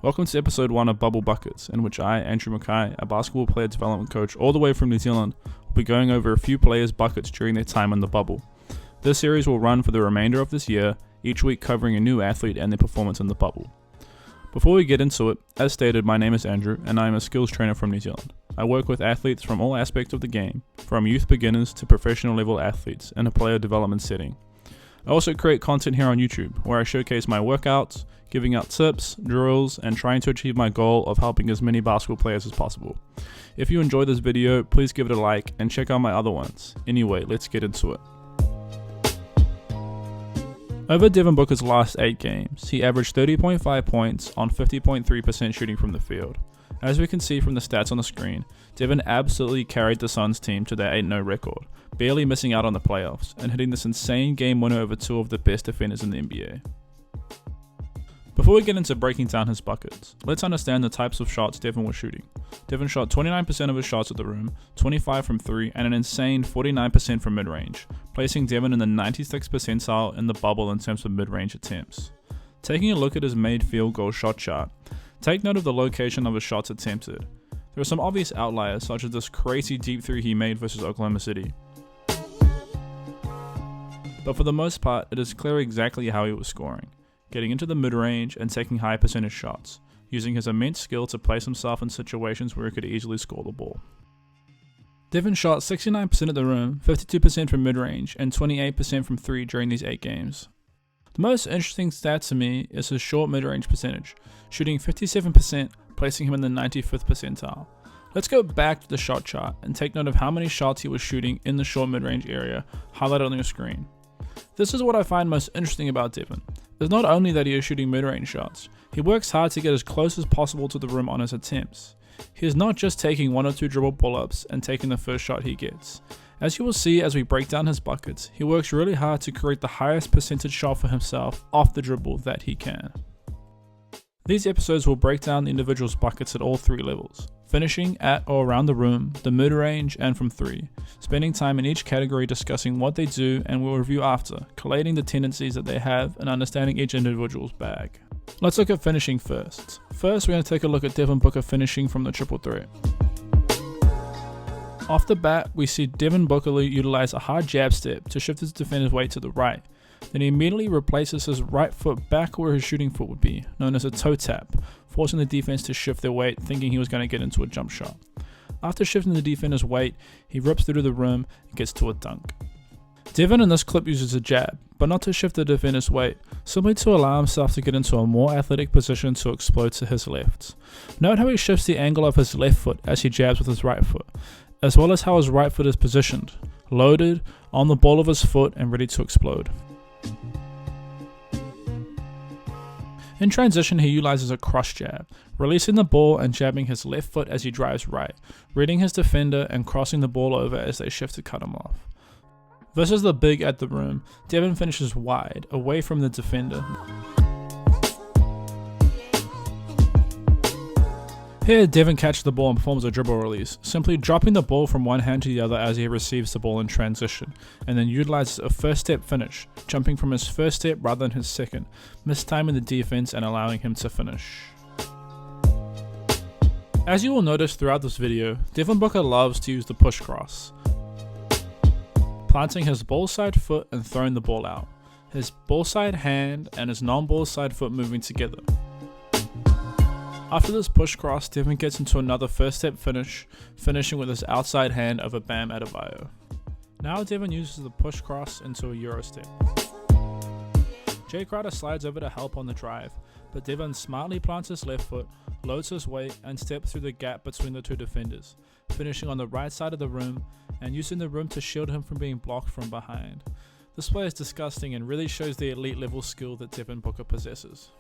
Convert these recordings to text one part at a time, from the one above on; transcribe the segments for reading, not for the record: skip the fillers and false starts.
Welcome to episode 1 of Bubble Buckets, in which I, Andrew Mackay, a basketball player development coach all the way from New Zealand, will be going over a few players' buckets during their time in the bubble. This series will run for the remainder of this year, each week covering a new athlete and their performance in the bubble. Before we get into it, as stated, my name is Andrew, and I am a skills trainer from New Zealand. I work with athletes from all aspects of the game, from youth beginners to professional level athletes in a player development setting. I also create content here on YouTube, where I showcase my workouts, giving out tips, drills, and trying to achieve my goal of helping as many basketball players as possible. If you enjoyed this video, please give it a like and check out my other ones. Anyway, let's get into it. Over Devin Booker's last 8 games, he averaged 30.5 points on 50.3% shooting from the field. As we can see from the stats on the screen, Devin absolutely carried the Suns team to their 8-0 record, barely missing out on the playoffs, and hitting this insane game winner over 2 of the best defenders in the NBA. Before we get into breaking down his buckets, let's understand the types of shots Devin was shooting. Devin shot 29% of his shots at the rim, 25 from 3, and an insane 49% from mid-range, placing Devin in the 96th percentile in the bubble in terms of mid-range attempts. Taking a look at his made field goal shot chart, take note of the location of his shots attempted. There are some obvious outliers, such as this crazy deep 3 he made versus Oklahoma City. But for the most part, it is clear exactly how he was scoring, getting into the mid-range and taking high percentage shots, using his immense skill to place himself in situations where he could easily score the ball. Devin shot 69% at the rim, 52% from mid-range, and 28% from 3 during these 8 games. The most interesting stat to me is his short mid-range percentage, shooting 57%, placing him in the 95th percentile. Let's go back to the shot chart and take note of how many shots he was shooting in the short mid-range area, highlighted on your screen. This is what I find most interesting about Devin. It's not only that he is shooting mid-range shots, he works hard to get as close as possible to the rim on his attempts. He is not just taking 1 or 2 dribble pull-ups and taking the first shot he gets. As you will see as we break down his buckets, he works really hard to create the highest percentage shot for himself off the dribble that he can. These episodes will break down the individual's buckets at all 3 levels, finishing at or around the rim, the mid-range, and from 3, spending time in each category discussing what they do and we'll review after, collating the tendencies that they have and understanding each individual's bag. Let's look at finishing first. First, we're going to take a look at Devin Booker finishing from the triple threat. Off the bat, we see Devin Booker utilize a hard jab step to shift his defender's weight to the right. Then he immediately replaces his right foot back where his shooting foot would be, known as a toe tap, forcing the defense to shift their weight, thinking he was going to get into a jump shot. After shifting the defender's weight, he rips through to the rim and gets to a dunk. Devin in this clip uses a jab, but not to shift the defender's weight, simply to allow himself to get into a more athletic position to explode to his left. Note how he shifts the angle of his left foot as he jabs with his right foot, as well as how his right foot is positioned, loaded, on the ball of his foot and ready to explode. In transition, he utilizes a cross jab, releasing the ball and jabbing his left foot as he drives right, reading his defender and crossing the ball over as they shift to cut him off. Versus the big at the rim, Devin finishes wide, away from the defender. Here, Devin catches the ball and performs a dribble release, simply dropping the ball from one hand to the other as he receives the ball in transition, and then utilizes a first step finish, jumping from his first step rather than his second, mistiming the defense and allowing him to finish. As you will notice throughout this video, Devin Booker loves to use the push cross, planting his ball side foot and throwing the ball out, his ball side hand and his non-ball side foot moving together. After this push cross, Devin gets into another first step finish, finishing with his outside hand over Bam Adebayo. Now Devin uses the push cross into a Euro step. Jay Crowder slides over to help on the drive, but Devin smartly plants his left foot, loads his weight, and steps through the gap between the 2 defenders, finishing on the right side of the rim and using the rim to shield him from being blocked from behind. This play is disgusting and really shows the elite level skill that Devin Booker possesses.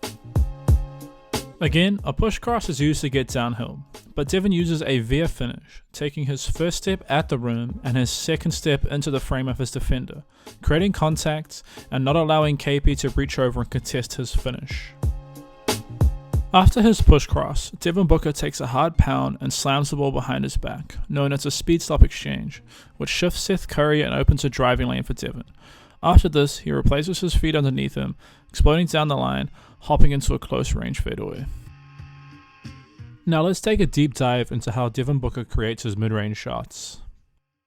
Again, a push cross is used to get downhill, but Devin uses a veer finish, taking his first step at the rim and his second step into the frame of his defender, creating contact and not allowing KP to reach over and contest his finish. After his push cross, Devin Booker takes a hard pound and slams the ball behind his back, known as a speed stop exchange, which shifts Seth Curry and opens a driving lane for Devin. After this, he replaces his feet underneath him, exploding down the line, hopping into a close range fadeaway. Now let's take a deep dive into how Devin Booker creates his mid-range shots.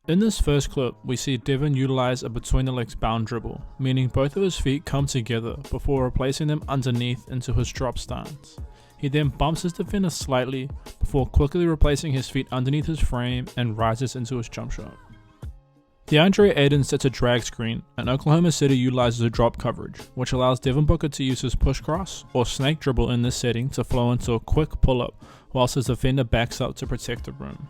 In this first clip, we see Devin utilize a between the legs bound dribble, meaning both of his feet come together before replacing them underneath into his drop stance. He then bumps his defender slightly before quickly replacing his feet underneath his frame and rises into his jump shot. DeAndre Ayton sets a drag screen, and Oklahoma City utilizes a drop coverage, which allows Devin Booker to use his push cross or snake dribble in this setting to flow into a quick pull-up whilst his defender backs up to protect the rim.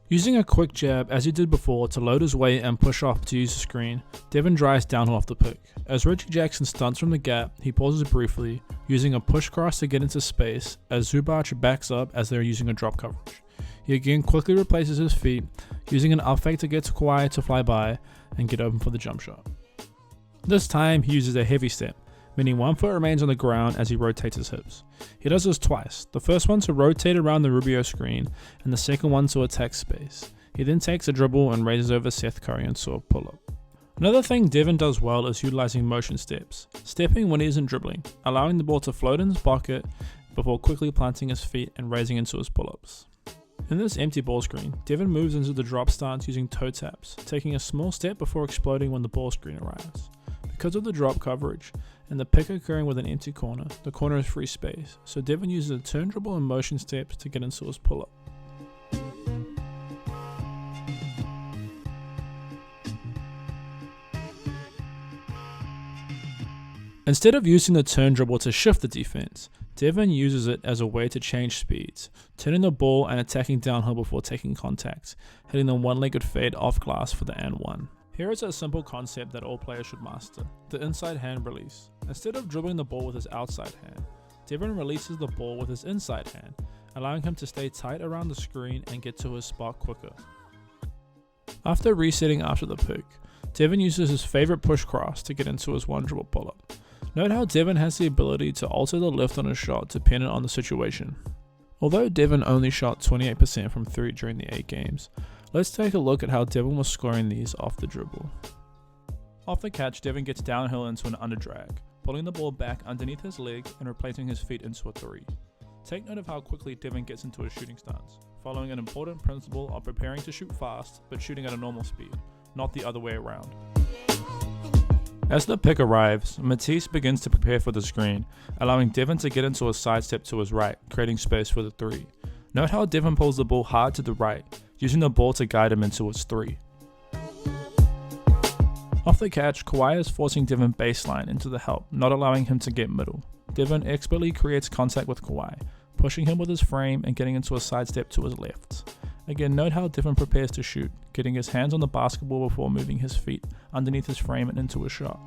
Using a quick jab as he did before to load his weight and push off to use the screen, Devin drives downhill off the pick. As Reggie Jackson stunts from the gap, he pauses briefly, using a push cross to get into space as Zubac backs up as they are using a drop coverage. He again quickly replaces his feet, using an up fake to get to Kawhi to fly by and get open for the jump shot. This time he uses a heavy step, meaning one foot remains on the ground as he rotates his hips. He does this twice, the first one to rotate around the Rubio screen and the second one to attack space. He then takes a dribble and raises over Seth Curry into a pull-up. Another thing Devin does well is utilizing motion steps, stepping when he isn't dribbling, allowing the ball to float in his pocket before quickly planting his feet and raising into his pull-ups. In this empty ball screen, Devin moves into the drop stance using toe taps, taking a small step before exploding when the ball screen arrives. Because of the drop coverage and the pick occurring with an empty corner, the corner is free space, so Devin uses a turn dribble and motion steps to get into his pull-up. Instead of using the turn dribble to shift the defense, Devin uses it as a way to change speeds, turning the ball and attacking downhill before taking contact, hitting the one-legged fade off glass for the and one. Here is a simple concept that all players should master, the inside hand release. Instead of dribbling the ball with his outside hand, Devin releases the ball with his inside hand, allowing him to stay tight around the screen and get to his spot quicker. After resetting after the pick, Devin uses his favorite push cross to get into his one dribble pull-up. Note how Devin has the ability to alter the lift on his shot dependent on the situation. Although Devin only shot 28% from 3 during the 8 games, let's take a look at how Devin was scoring these off the dribble. Off the catch, Devin gets downhill into an under drag, pulling the ball back underneath his leg and replacing his feet into a 3. Take note of how quickly Devin gets into his shooting stance, following an important principle of preparing to shoot fast but shooting at a normal speed, not the other way around. As the pick arrives, Matisse begins to prepare for the screen, allowing Devin to get into a sidestep to his right, creating space for the 3. Note how Devin pulls the ball hard to the right, using the ball to guide him into his 3. Off the catch, Kawhi is forcing Devin baseline into the help, not allowing him to get middle. Devin expertly creates contact with Kawhi, pushing him with his frame and getting into a sidestep to his left. Again, note how Devin prepares to shoot, getting his hands on the basketball before moving his feet underneath his frame and into a shot.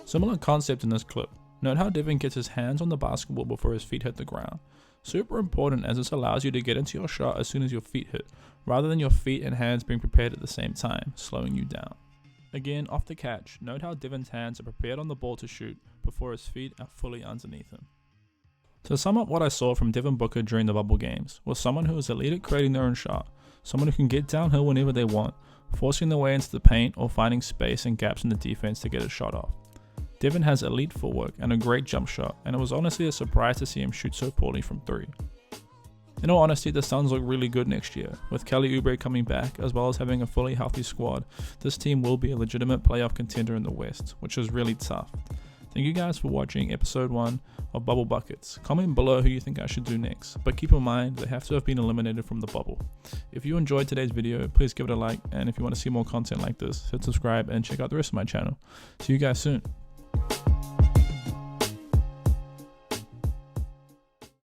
Similar concept in this clip. Note how Devin gets his hands on the basketball before his feet hit the ground. Super important as this allows you to get into your shot as soon as your feet hit, rather than your feet and hands being prepared at the same time, slowing you down. Again, off the catch, note how Devin's hands are prepared on the ball to shoot before his feet are fully underneath him. To sum up what I saw from Devin Booker during the bubble games, was someone who is elite at creating their own shot, someone who can get downhill whenever they want, forcing their way into the paint or finding space and gaps in the defense to get his shot off. Devin has elite footwork and a great jump shot, and it was honestly a surprise to see him shoot so poorly from 3. In all honesty, the Suns look really good next year. With Kelly Oubre coming back, as well as having a fully healthy squad, this team will be a legitimate playoff contender in the West, which is really tough. Thank you guys for watching episode 1 of Bubble Buckets. Comment below who you think I should do next, but keep in mind they have to have been eliminated from the bubble. If you enjoyed today's video, please give it a like, and if you want to see more content like this, hit subscribe and check out the rest of my channel. See you guys soon.